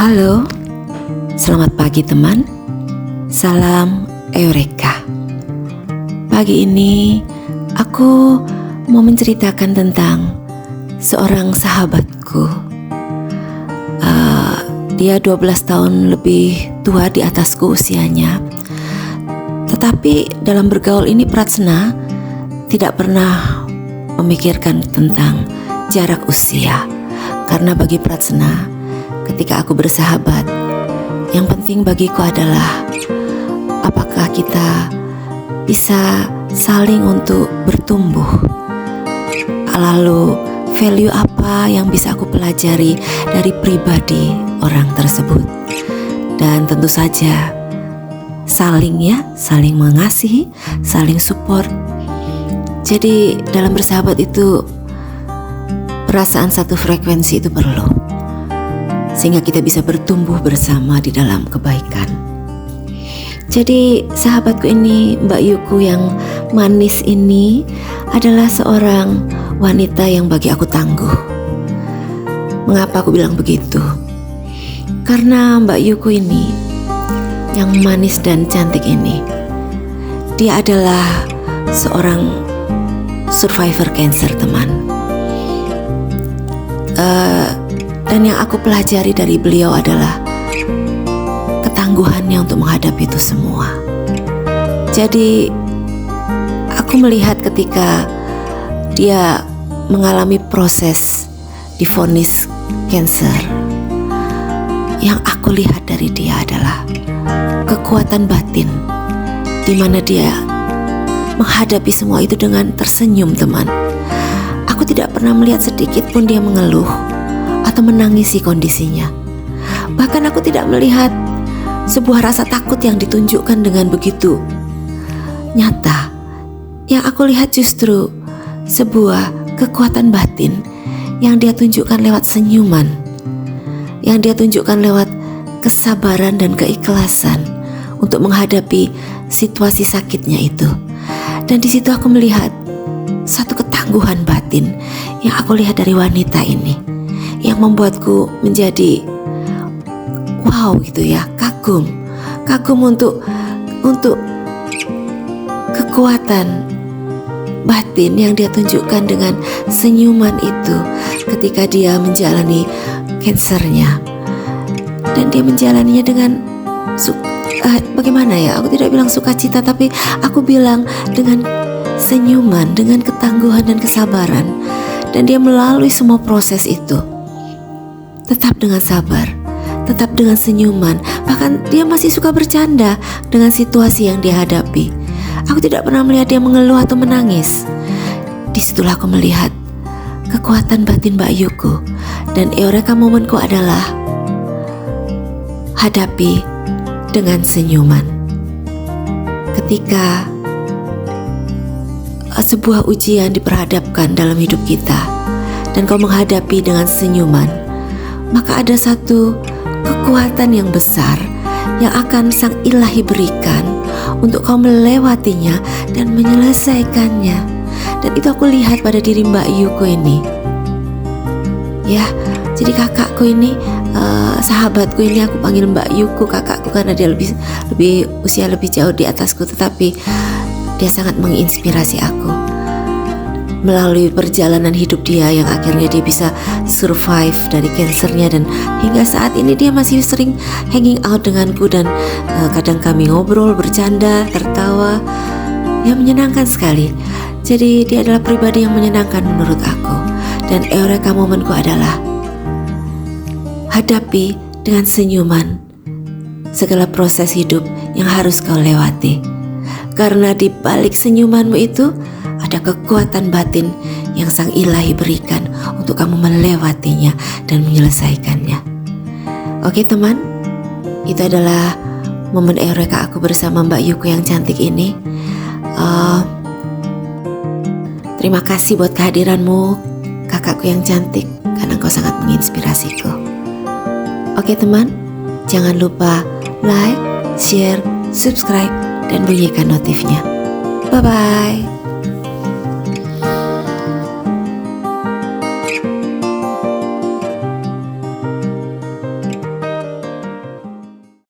Halo, selamat pagi teman. Salam Eureka. Pagi ini aku mau menceritakan tentang seorang sahabatku. Dia 12 tahun lebih tua di atasku usianya. Tetapi dalam bergaul ini Pratsna tidak pernah memikirkan tentang jarak usia. Karena bagi Pratsna, ketika aku bersahabat, yang penting bagiku adalah apakah kita bisa saling untuk bertumbuh. Lalu value apa yang bisa aku pelajari dari pribadi orang tersebut. Dan tentu saja saling mengasihi, saling support. Jadi dalam bersahabat itu perasaan satu frekuensi itu perlu, sehingga kita bisa bertumbuh bersama di dalam kebaikan. Jadi sahabatku ini, Mbak Yuku yang manis ini adalah seorang wanita yang bagi aku tangguh. Mengapa aku bilang begitu? Karena Mbak Yuku ini yang manis dan cantik ini, dia adalah seorang survivor cancer, teman. Dan yang aku pelajari dari beliau adalah ketangguhannya untuk menghadapi itu semua. Jadi aku melihat ketika dia mengalami proses divonis cancer, yang aku lihat dari dia adalah kekuatan batin, di mana dia menghadapi semua itu dengan tersenyum, teman. Aku tidak pernah melihat sedikit pun dia mengeluh atau menangisi kondisinya. Bahkan aku tidak melihat sebuah rasa takut yang ditunjukkan dengan begitu nyata. Yang aku lihat justru sebuah kekuatan batin yang dia tunjukkan lewat senyuman, yang dia tunjukkan lewat kesabaran dan keikhlasan untuk menghadapi situasi sakitnya itu. Dan di situ aku melihat satu ketangguhan batin yang aku lihat dari wanita ini, yang membuatku menjadi wow gitu ya, kagum untuk kekuatan batin yang dia tunjukkan dengan senyuman itu ketika dia menjalani kansernya. Dan dia menjalaninya dengan bagaimana ya, aku tidak bilang sukacita, tapi aku bilang dengan senyuman, dengan ketangguhan dan kesabaran. Dan dia melalui semua proses itu tetap dengan sabar, tetap dengan senyuman. Bahkan dia masih suka bercanda dengan situasi yang dia hadapi. Aku tidak pernah melihat dia mengeluh atau menangis. Disitulah aku melihat kekuatan batin Mbak Yuku. Dan eureka momenku adalah hadapi dengan senyuman. Ketika sebuah ujian diperhadapkan dalam hidup kita dan kau menghadapi dengan senyuman, maka ada satu kekuatan yang besar yang akan Sang Ilahi berikan untuk kau melewatinya dan menyelesaikannya. Dan itu aku lihat pada diri Mbak Yuku ini. Ya, jadi kakakku ini, sahabatku ini, aku panggil Mbak Yuku kakakku karena dia lebih usia lebih jauh di atasku, tetapi dia sangat menginspirasi aku melalui perjalanan hidup dia yang akhirnya dia bisa survive dari kansernya. Dan hingga saat ini dia masih sering hanging out denganku, dan kadang kami ngobrol, bercanda, tertawa. Ya, menyenangkan sekali. Jadi dia adalah pribadi yang menyenangkan menurut aku. Dan eureka momenku adalah hadapi dengan senyuman segala proses hidup yang harus kau lewati. Karena di balik senyumanmu itu ada kekuatan batin yang Sang Ilahi berikan untuk kamu melewatinya dan menyelesaikannya. Oke teman, itu adalah momen eureka aku bersama Mbak Yuku yang cantik ini. Terima kasih buat kehadiranmu, kakakku yang cantik, karena kau sangat menginspirasiku. Oke teman, jangan lupa like, share, subscribe, dan bunyikan notifnya. Bye-bye.